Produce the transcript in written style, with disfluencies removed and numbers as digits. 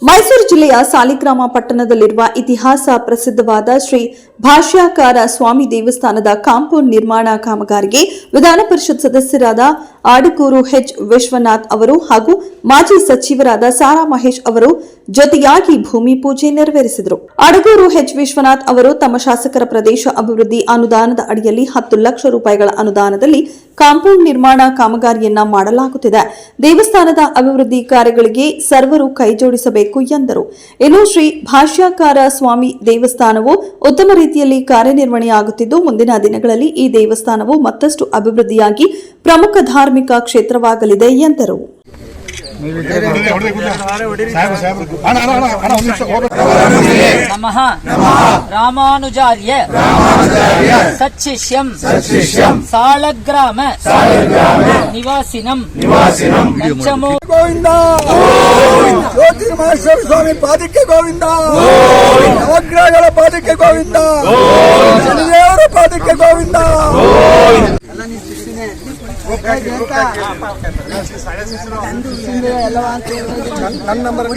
ಮೈಸೂರು ಜಿಲ್ಲೆಯ ಸಾಲಿಗ್ರಾಮ ಪಟ್ಟಣದಲ್ಲಿರುವ ಇತಿಹಾಸ ಪ್ರಸಿದ್ಧವಾದ ಶ್ರೀ ಭಾಷ್ಯಕಾರ ಸ್ವಾಮಿ ದೇವಸ್ಥಾನದ ಕಾಂಪೌಂಡ್ ನಿರ್ಮಾಣ ಕಾಮಗಾರಿಗೆ ವಿಧಾನ ಪರಿಷತ್ ಸದಸ್ಯರಾದ ಆಡಗೂರು ಎಚ್ ವಿಶ್ವನಾಥ್ ಅವರು ಹಾಗೂ ಮಾಜಿ ಸಚಿವರಾದ ಸಾರಾ ಮಹೇಶ್ ಅವರು ಜೊತೆಯಾಗಿ ಭೂಮಿ ಪೂಜೆ ನೆರವೇರಿಸಿದರು. ಆಡಗೂರು ಎಚ್ ವಿಶ್ವನಾಥ್ ಅವರು ತಮ್ಮ ಶಾಸಕರ ಪ್ರದೇಶ ಅಭಿವೃದ್ಧಿ ಅನುದಾನದ ಅಡಿಯಲ್ಲಿ 10 ಲಕ್ಷ ರೂಪಾಯಿಗಳ ಅನುದಾನದಲ್ಲಿ ಕಾಂಪೌಂಡ್ ನಿರ್ಮಾಣ ಕಾಮಗಾರಿಯನ್ನ ಮಾಡಲಾಗುತ್ತಿದೆ. ದೇವಸ್ಥಾನದ ಅಭಿವೃದ್ಧಿ ಕಾರ್ಯಗಳಿಗೆ ಸರ್ವರು ಕೈಜೋಡಿಸಬೇಕು ಎಂದರು. ಇನ್ನು ಶ್ರೀ ಭಾಷ್ಯಕಾರ ಸ್ವಾಮಿ ದೇವಸ್ಥಾನವು ಉತ್ತಮ ರೀತಿಯಲ್ಲಿ ಕಾರ್ಯನಿರ್ವಹಣೆಯಾಗುತ್ತಿದ್ದು ಮುಂದಿನ ದಿನಗಳಲ್ಲಿ ಈ ದೇವಸ್ಥಾನವು ಮತ್ತಷ್ಟು ಅಭಿವೃದ್ಧಿಯಾಗಿ ಪ್ರಮುಖ ಧಾರ್ಮಿಕ ಕ್ಷೇತ್ರವಾಗಲಿದೆ ಎಂದರು. ನಮಃ ರಾಮಾನುಜಾರ್ಯ ಸಚ್ಚಿಷ್ಯಂ ಸಾಳಗ್ರಾಮ ನಿವಾಸಿನಂ ಪಂಚಮೋ ಗೋವಿಂದ ಜ್ಯೋತಿರ್ಮಹೇಶ್ವರ ಸ್ವಾಮಿ ಪಾದಕ್ಕೆ ಗೋವಿಂದ ನವಗ್ರಹಗಳ ಪಾದಕ್ಕೆ ಗೋವಿಂದ ಶನಿದೇವರ ಪಾದಕ್ಕೆ ಗೋವಿಂದ. ನನ್ನ ನಂಬರ್